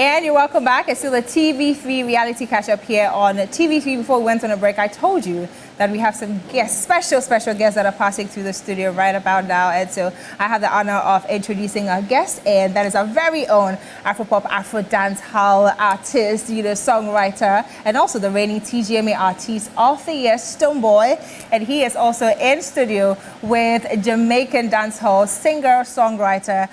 And you're welcome back. It's still a TV3 reality catch-up here on TV3. Before we went on a break, I told you that we have some guests, special guests that are passing through the studio right about now. And so I have the honor of introducing our guest, and that is our very own Afropop, Afro dance hall artist, songwriter, and also the reigning TGMA Artist of the Year, Stonebwoy. And he is also in studio with Jamaican dancehall singer-songwriter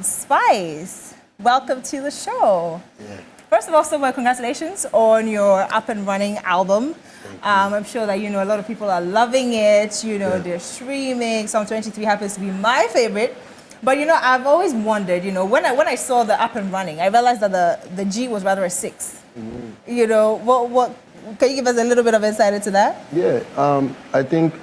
Spice. Welcome to the show. Yeah. First of all, Stonebwoy, congratulations on your up and running album. I'm sure that, a lot of people are loving it. They're streaming. Song 23 happens to be my favorite. But, I've always wondered, when I saw the up and running, I realized that the G was rather a 6. Mm-hmm. What can you give us a little bit of insight into that? Yeah, I think,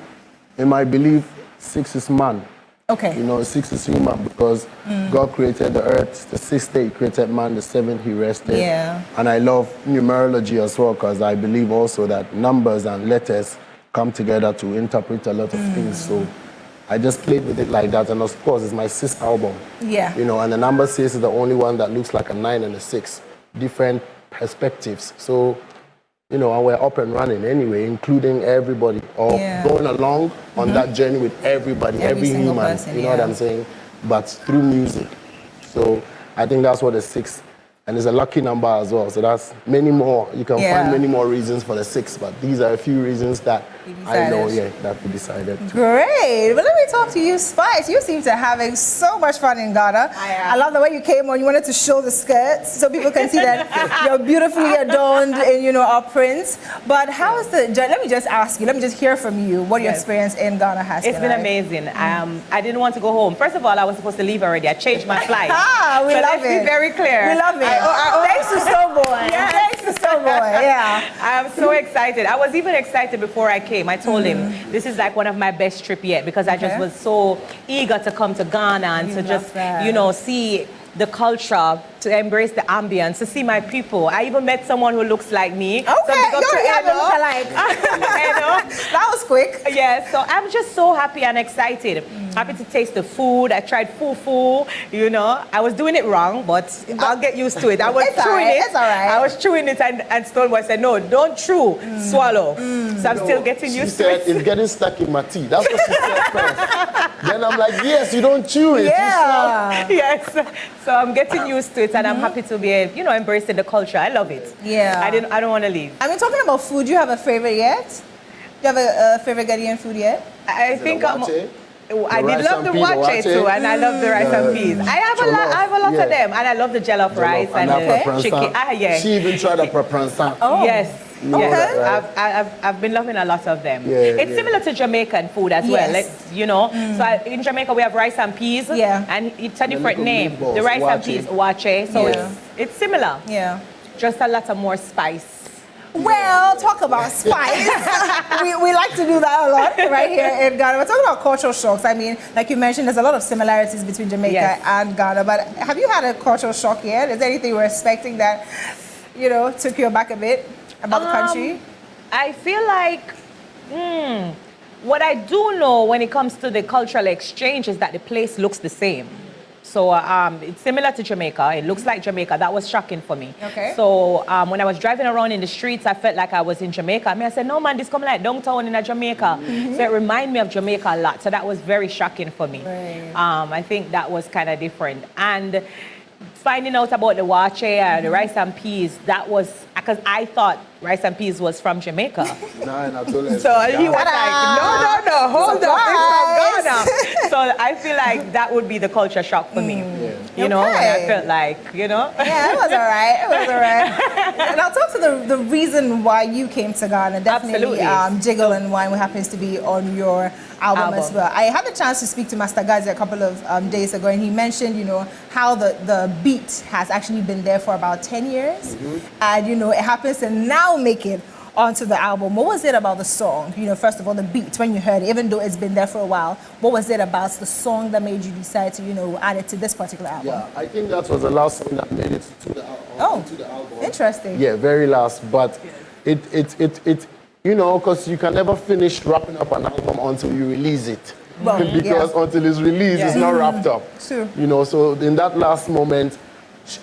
in my belief, 6 is man. Okay. 6 is human because God created the earth, the 6th day he created man, the 7th he rested. Yeah. And I love numerology as well because I believe also that numbers and letters come together to interpret a lot of things. So I just played with it like that. And of course, it's my 6th album. Yeah. And the number 6 is the only one that looks like a 9 and a 6. Different perspectives. So, and we're up and running anyway, including everybody, or going along on that journey with everybody, every human, person, you know what I'm saying? But through music. So I think that's what the 6, and it's a lucky number as well. So that's many more. You can find many more reasons for the 6, but these are a few reasons that I know, that we decided to. Great. Well, let me talk to you, Spice. You seem to having so much fun in Ghana. I love the way you came on. You wanted to show the skirts so people can see that you're beautifully adorned in, our prints. But how is let me just ask you, let me just hear from you what your experience in Ghana has been. It's been amazing. I didn't want to go home. First of all, I was supposed to leave already. I changed my flight. We love it. Let's be very clear. We love it. Thanks to Stonebwoy. Yes. Thanks to Stonebwoy. Yeah. I'm so excited. I was even excited before I came. I told him this is like one of my best trips yet because I just was so eager to come to Ghana and to just, see the culture, to embrace the ambience, to see my people. I even met someone who looks like me. Okay, you have a look-alike. That was quick. Yeah, so I'm just so happy and excited. Happy to taste the food. I tried fufu, I was doing it wrong, but I'll get used to it. I was chewing it. It's all right. I was chewing it and Stonebwoy said, no, don't chew, swallow. So I'm still getting used to it. It's getting stuck in my teeth. That's what she said first. Then I'm like, yes, you don't chew it. Yeah. Yes. So I'm getting used to it and I'm happy to be, embracing the culture. I love it. Yeah. I don't want to leave. I mean, talking about food, do you have a favorite yet? Do you have a favorite Ghanaian food yet? I think I did love the wache too, and I love the rice and peas. I have a lot of them, and I love the jollof rice and the chicken. She even tried a prepransa. Oh. Yes. Yes, I've been loving a lot of them. It's similar to Jamaican food as well. So in Jamaica we have rice and peas, and it's a different name. The rice and peas, wache. So it's similar. Yeah. Just a lot of more spice. Well, talk about spice. we like to do that a lot right here in Ghana. We're talking about cultural shocks. I mean, like you mentioned, there's a lot of similarities between Jamaica and Ghana. But have you had a cultural shock yet? Is there anything you were expecting that, took you aback a bit about the country? I feel like, what I do know when it comes to the cultural exchange is that the place looks the same. So it's similar to Jamaica. It looks like Jamaica. That was shocking for me. Okay. So when I was driving around in the streets, I felt like I was in Jamaica. I said, no man, this coming like downtown in Jamaica. So it reminded me of Jamaica a lot. So that was very shocking for me. Right. I think that was kind of different. And finding out about the wache, the rice and peas, that was, because I thought rice and peas was from Jamaica. So he was like, no, hold on, it's from Ghana. So I feel like that would be the culture shock for me. And I felt like, Yeah, it was all right. And I'll talk to the reason why you came to Ghana. Definitely, Jiggle and Wine happens to be on your album as well. I had the chance to speak to Master Gazi a couple of days ago, and he mentioned, how the beat has actually been there for about 10 years. And, it happens to now make it onto the album. What was it about the song? First of all, the beat, when you heard it, even though it's been there for a while, what was it about the song that made you decide to, add it to this particular album? Yeah, I think that was the last song that made it to the album. Interesting. Yeah, very last. But it because you can never finish wrapping up an album until you release it. Well, because until it's released, it's not wrapped up. True. So in that last moment,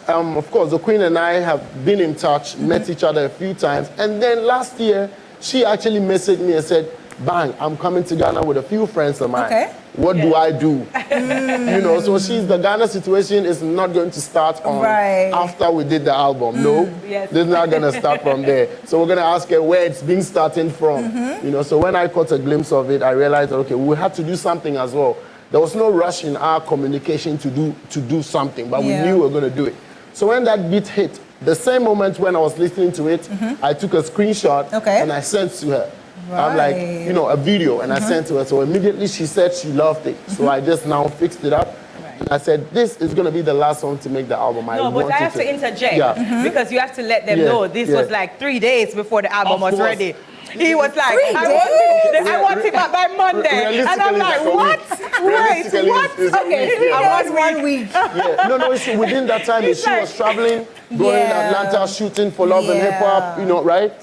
of course, the Queen and I have been in touch, met each other a few times. And then last year, she actually messaged me and said, bang, I'm coming to Ghana with a few friends of mine. Okay. What do I do? You know, so the Ghana situation is not going to start on after we did the album. No, it's not going to start from there. So we're going to ask her where it's been starting from. You know, so when I caught a glimpse of it, I realized, okay, we had to do something as well. There was no rush in our communication to do something, but we knew we were going to do it. So when that beat hit, the same moment when I was listening to it, I took a screenshot and I sent to her. I'm like, you know, a video, and I sent to her. So immediately she said she loved it. So I just now fixed it up. And I said, this is going to be the last song to make the album. No, but I have to interject because you have to let them know this was like 3 days before the album was ready. He was like, I want it back by Monday. And I'm like, what? Wait, what? Okay, I was 1 week. No, within that time, she was traveling, going to Atlanta, shooting for Love and Hip Hop, you know, right?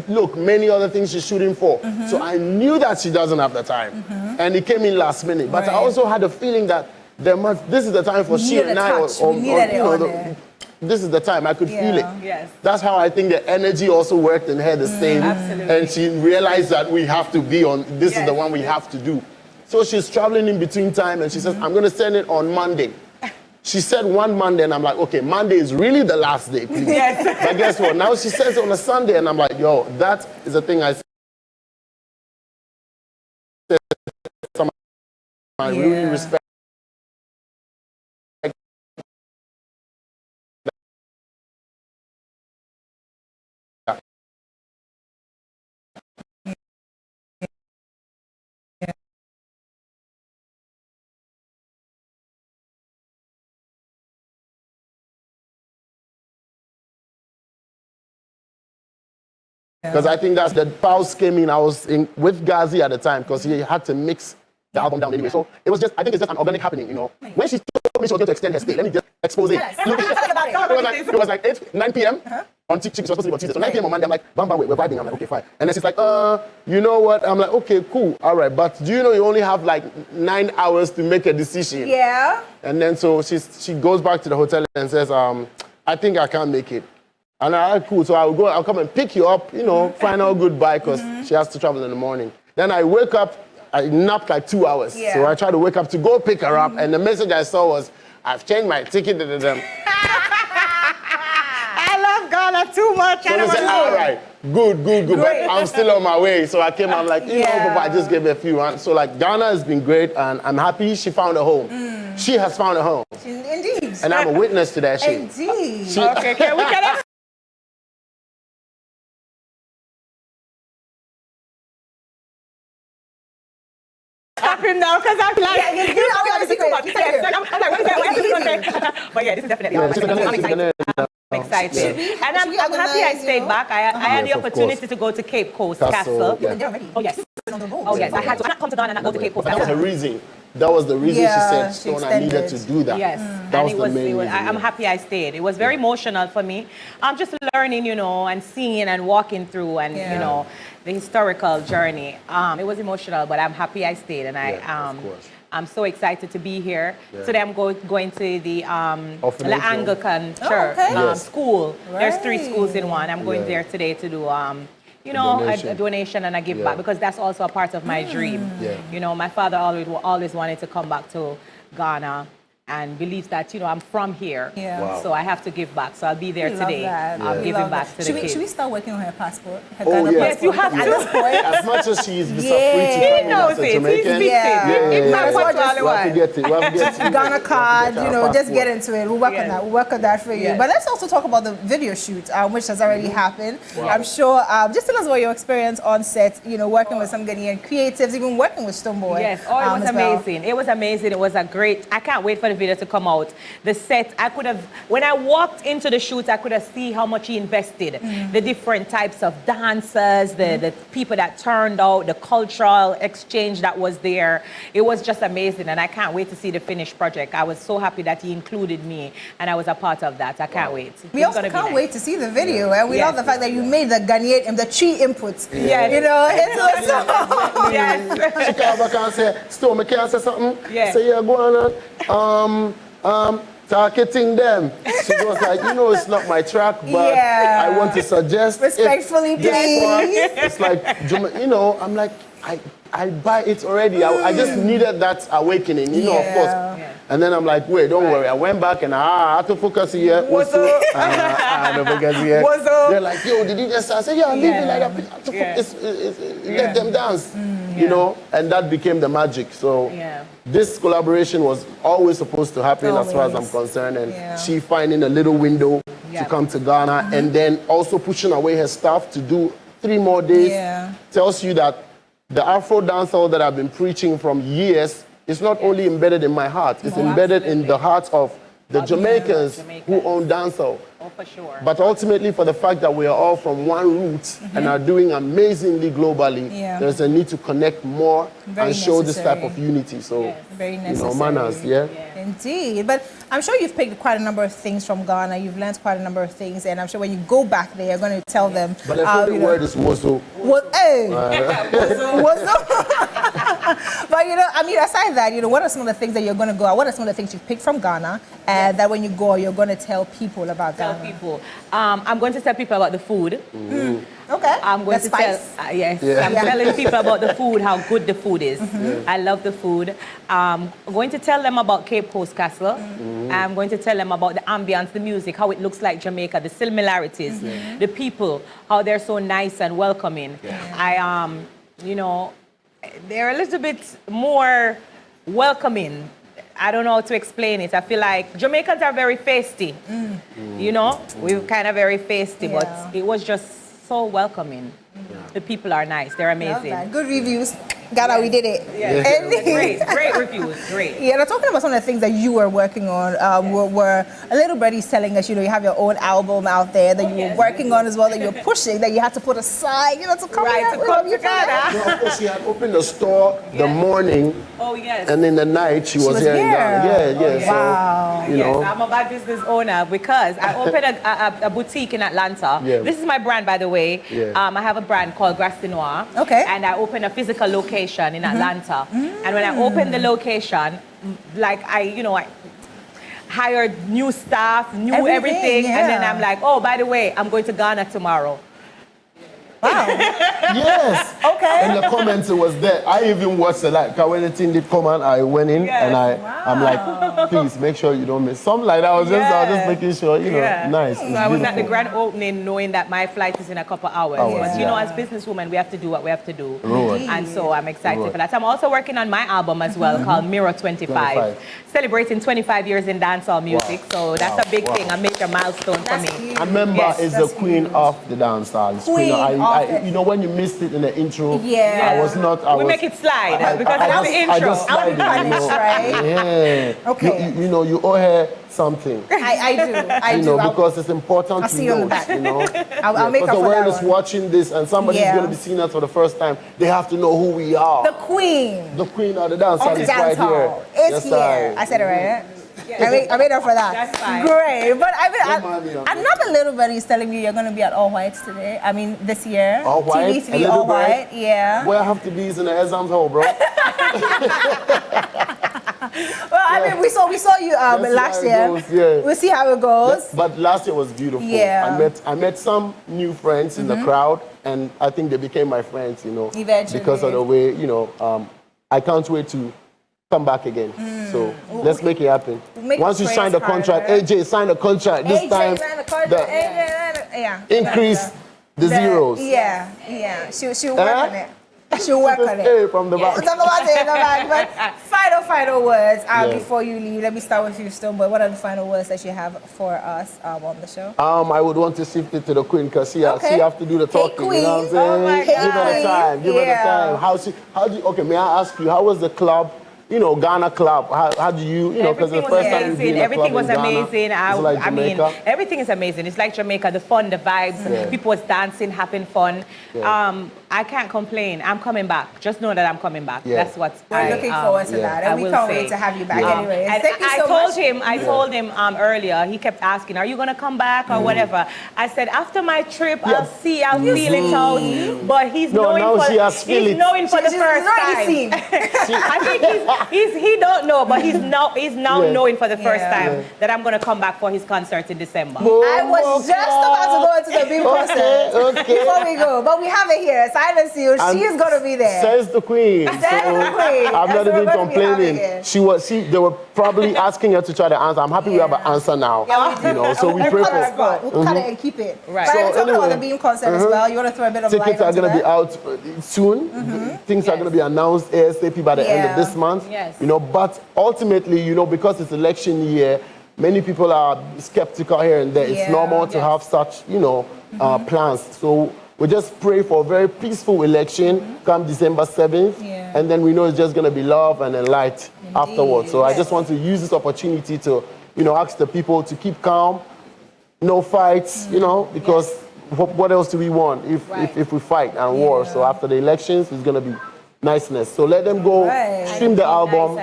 Look, many other things she's shooting for. So I knew that she doesn't have the time. And it came in last minute. But I also had a feeling that this is the time for she and I, this is the time. I could feel it. That's how I think the energy also worked in her the same. Absolutely. And she realized that we have to be on, this is the one we have to do. So she's traveling in between time and she says, I'm going to send it on Monday. She said one Monday and I'm like, okay, Monday is really the last day, please. But guess what? Now she says it on a Sunday and I'm like, yo, that is the thing I said. I really respect. Because I think that's the pause came in. I was with Gazi at the time because he had to mix the album down anyway. So it was just, I think it's just an organic happening, you know. When she told me she was going to extend her stay, let me just expose it. It was like 9 p.m. on Tuesday. She was supposed to be on Tuesday. So 9 p.m. on Monday, I'm like, bam, we're vibing. I'm like, okay, fine. And then she's like, you know what? I'm like, okay, cool. All right. But do you know you only have like 9 hours to make a decision? Yeah. And then so she goes back to the hotel and says, I think I can't make it. And I'm like, cool, so I'll come and pick you up, you know, final goodbye, because she has to travel in the morning. Then I wake up, I napped like 2 hours. So I try to wake up to go pick her up, and the message I saw was, I've changed my ticket. I love Ghana too much. So I said, all right, good, but I'm still on my way. So I came, I'm like, you know, Papa, I just gave her a few. And so like, Ghana has been great, and I'm happy she found a home. She has found a home. Indeed. And I'm a witness to that shit. Indeed. Okay, we can stop him now because I'm like, I'm like, what is he going to say? But yeah, this is definitely I'm excited. And I'm happy I stayed back. I had the opportunity to go to Cape Coast Castle. Oh, yes. Oh, yes. I had to. I come to Ghana and not go to Cape Coast. That was her reason. That was the reason she said, Stone, I needed to do that. Yes. That was the main reason. I'm happy I stayed. It was very emotional for me. I'm just learning, you know, and seeing and walking through and, you know, the historical journey. It was emotional, but I'm happy I stayed. And I'm so excited to be here. Today I'm going to the Anglican Church school. There's 3 schools in one. I'm going there today to do you know, a donation and a give back, because that's also a part of my dream. You know, my father always wanted to come back to Ghana and believes that, you know, I'm from here. So I have to give back. So I'll be there today. I'm giving back to the kids. Should we start working on her passport? Her Ghana passport? Yes, you have to. At this point. As much as she is visa free to he knows it. He speaks it. That's what I get it. Ghana card, you know, just get into it. We'll work on that. We'll work on that for you. But let's also talk about the video shoot, which has already happened. I'm sure, just tell us about your experience on set, you know, working with some Ghanaian creatives, even working with Stonebwoy. Yes, it was amazing. It was amazing. It was a great, I can't wait for the video to come out. The set, I could have, when I walked into the shoot, I could have seen how much he invested. The different types of dancers, the people that turned out, the cultural exchange that was there. It was just amazing, and I can't wait to see the finished project. I was so happy that he included me, and I was a part of that. I can't wait. We also can't wait to see the video, and we love the fact that you made the Ghanaian and the Chi inputs. You know, it's yes. She come back and say, Stone, I can't say something? Yeah. Say, yeah, go on. targeting them. She was like, you know, it's not my track, but I want to suggest. Respectfully, please. It's like, you know, I'm like, I buy it already. I just needed that awakening, you know, of course. Yeah. And then I'm like, wait, don't worry. I went back and I had to focus here. What's up? They're like, yo, did you just start? I said, yeah, I'm leaving like that. I had to focus. Let them dance, you know? And that became the magic. So this collaboration was always supposed to happen as far as I'm concerned. And she finding a little window to come to Ghana and then also pushing away her staff to do 3 more days tells you that the Afro dancehall that I've been preaching from years is not only embedded in my heart, it's embedded in the hearts of the Jamaicans who own dancehall. Oh, for sure. But ultimately, for the fact that we are all from one root and are doing amazingly globally, there's a need to connect more and show this type of unity. So, very necessary. You know, manners, Indeed. But I'm sure you've picked quite a number of things from Ghana. You've learned quite a number of things. And I'm sure when you go back there, you're going to tell them. But the favorite word is wozo. Wozo. But, you know, I mean, aside that, you know, what are some of the things that you're going to go out? What are some of the things you've picked from Ghana that when you go, you're going to tell people about Ghana? People. I'm going to tell people about the food. Okay. I'm going to tell, I'm telling people about the food, how good the food is. I love the food. I'm going to tell them about Cape Coast Castle. I'm going to tell them about the ambience, the music, how it looks like Jamaica, the similarities, the people, how they're so nice and welcoming. You know, they're a little bit more welcoming. I don't know how to explain it. I feel like Jamaicans are very feisty. You know, we're kind of very feisty, but it was just so welcoming. The people are nice. They're amazing. Good reviews. Ghana, we did it. Great reviews. Great. Yeah, now talking about some of the things that you were working on, were a little birdie's telling us, you know, you have your own album out there that you were working on as well, that you're pushing, that you had to put aside, you know, to come to Ghana. No, of course, she had opened the store the morning. Oh, yes. And in the night, she was here in Ghana. Wow. So, you know. I'm a bad business owner because I opened a boutique in Atlanta. This is my brand, by the way. I have a brand called Grassy Noir. Okay. And I opened a physical location in Atlanta. And when I opened the location, like I hired new staff, everything. And then I'm like, oh, by the way, I'm going to Ghana tomorrow. Wow. Yes. Okay. In the comments, it was there. I even watched it. Like, when the thing did come on, I went in and I'm like, please make sure you don't miss. Something like that. I was just making sure, you know, nice. So I was at the grand opening knowing that my flight is in a couple hours. But you know, as businesswomen, we have to do what we have to do. And so I'm excited for that. I'm also working on my album as well called Mirror 25. Celebrating 25 years in dancehall music. So that's a big thing, a major milestone for me. I remember is the queen of the dancehall. You know, when you missed it in the intro, I was not. We make it slide because it's the intro. I just slide it, you know. Right? Yeah. Okay. You know, you owe her something. I do. You know, because it's important to know. You know, I'll make up for that. Because the world is watching this, and somebody's going to be seeing us for the first time. They have to know who we are. The queen. The queen of the dancehall is right here. It's here. I said it right. I made up for that. That's fine. Great. But another little buddy is telling me you're going to be at All Whites today. I mean, this year. All White? TV3 All White. Yeah. Where I have to be is in the exams hall, bro. Well, I mean, we saw you last year. We'll see how it goes. But last year was beautiful. Yeah. I met some new friends in the crowd, and I think they became my friends, you know. Eventually. Because of the way, you know, I can't wait to come back again. So let's make it happen. Once you sign the contract, AJ sign the contract. This time, increase the zeros. Yeah. She'll work on it. She'll work on it. From the back. But final words before you leave. Let me start with you, Stonebwoy. What are the final words that you have for us on the show? I would want to shift it to the queen because she have to do the talking. Queen. You know what I'm saying? Oh my God. Give her the time. Give her the time. How do you, may I ask you, how was the club? You know, Ghana club. How do you know, because the first time you've been in a everything club was in Ghana, amazing. I mean, everything is amazing. It's like Jamaica, the fun, the vibes. People was dancing, having fun. I can't complain. I'm coming back. Just know that I'm coming back. Yeah. That's what We're looking forward to that. And we can't wait to have you back anyway. And Thank you so much. I told him earlier, he kept asking, are you going to come back or whatever? I said, after my trip, I'll see, I'll feel it out. But he's knowing for the first time. I think he don't know, but he's now knowing for the first time that I'm going to come back for his concert in December. I was just about to go into the Beam concert before we go, but we have it here. Silence you. She is going to be there. Says the queen. Says the queen. I'm not even complaining. They were probably asking her to try to answer. I'm happy we have an answer now. So we pray for. We'll cut it and keep it. Right. But we're talking about the Beam concert as well. You want to throw a bit of light on Tickets are going to be out soon. Things are going to be announced ASAP by the end of this month. Yes. But ultimately, because it's election year, many people are skeptical here and there. It's normal to have such, plans. So we just pray for a very peaceful election come December 7th. And then we know it's just going to be love and light afterwards. So I just want to use this opportunity to, ask the people to keep calm, no fights, because what else do we want if we fight and war? So after the elections, it's going to be niceness. So let them go stream the album.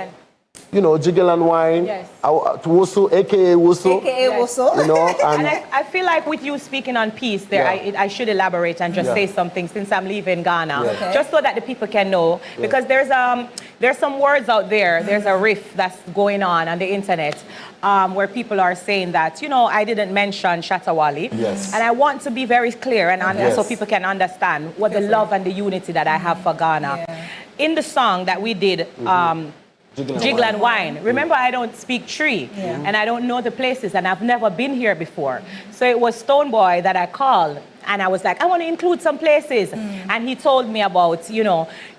Jiggle and Wine, to Wusu, a.k.a. Wusu. A.k.a. Wusu. And I feel like with you speaking on peace there, I should elaborate and just say something since I'm leaving Ghana, just so that the people can know, because there's some words out there, there's a riff that's going on the internet, where people are saying that, I didn't mention Shatta Wale. Yes. And I want to be very clear and so people can understand what the love and the unity that I have for Ghana. In the song that we did, Jiggle and Wine. Remember, I don't speak Tree, and I don't know the places, and I've never been here before. So it was Stonebwoy that I called, and I was like, I want to include some places. And he told me about,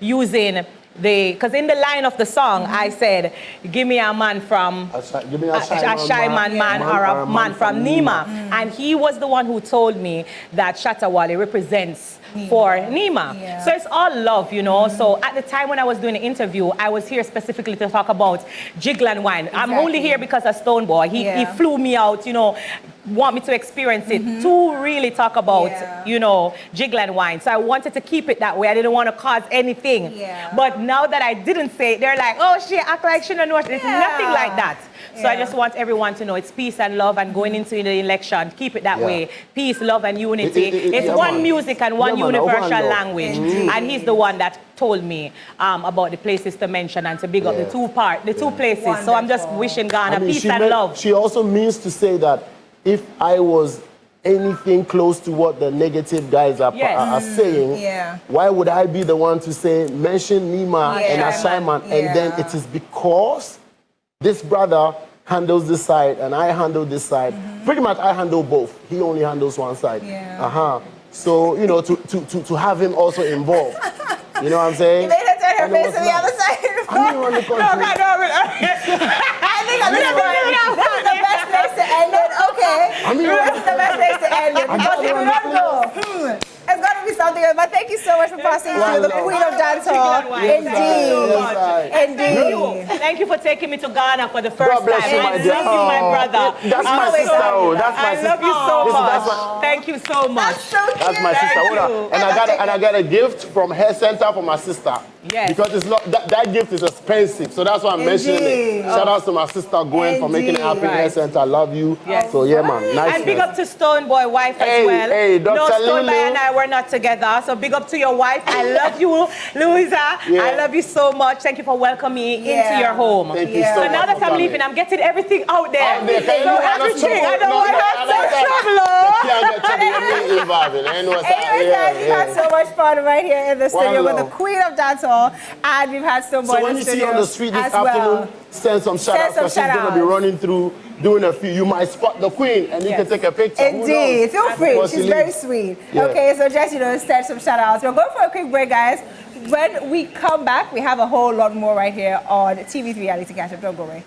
using because in the line of the song, I said, give me a man from, a shy man or a man from Nima. And he was the one who told me that Shatta Wale represents for Nima. So it's all love, So at the time when I was doing the interview, I was here specifically to talk about Jiggle and Wine. I'm only here because of Stonebwoy. He flew me out, want me to experience it, to really talk about, Jiggle and Wine. So I wanted to keep it that way. I didn't want to cause anything. But now that I didn't say it, they're like, oh, she act like she don't know. It's nothing like that. So I just want everyone to know it's peace and love, and going into the election, keep it that way. Peace, love, and unity. It's one music and one universal language. And he's the one that told me about the places to mention and to big up the two places. Wonderful. So I'm just wishing Ghana peace and love. She also means to say that if I was anything close to what the negative guys are saying, why would I be the one to say, mention Nima and Ashaiman? And then it is because this brother handles this side and I handle this side. Pretty much I handle both. He only handles one side. So, to have him also involved. You know what I'm saying? You made her turn her face to the other side. I think this is the best place to end it. Okay. This is the best place to end it. Because if we don't go, it's got to be something else. But thank you so much for passing through the Queen of Dancehall. Indeed. Thank you for taking me to Ghana for the first time. I love you, my brother. That's my sister. That's my sister. I love you so much. Thank you so much. That's so cute. That's my sister. And I got a gift from Hair Center for my sister. Yes. Because it's not that gift is expensive, so that's why I'm mentioning it. Shout out to my sister Gwen for making it happen. Hair Center, I love you. Yes. So yeah, man, nice. And big up to Stonebwoy wife as well. Hey, Dr. No, Stonebwoy Lulu. and I were not together, so big up to your wife. I love you, Louisa. I love you so much. Thank you for welcoming me into your home. Thank you so So much now that I'm leaving, I'm getting everything out there. Everything. So everything. I don't want to have We've had so much fun right here in the studio with the Queen of Dancehall, and we've had Stonebwoy. So when you see on the street this afternoon, send some shout-outs, because she's going to be running through, doing a few. You might spot the Queen, and you can take a picture. Indeed. Feel free. She's very sweet. Okay, so just, send some shout-outs. We're going for a quick break, guys. When we come back, we have a whole lot more right here on TV's Reality Catch-Up. Don't go away.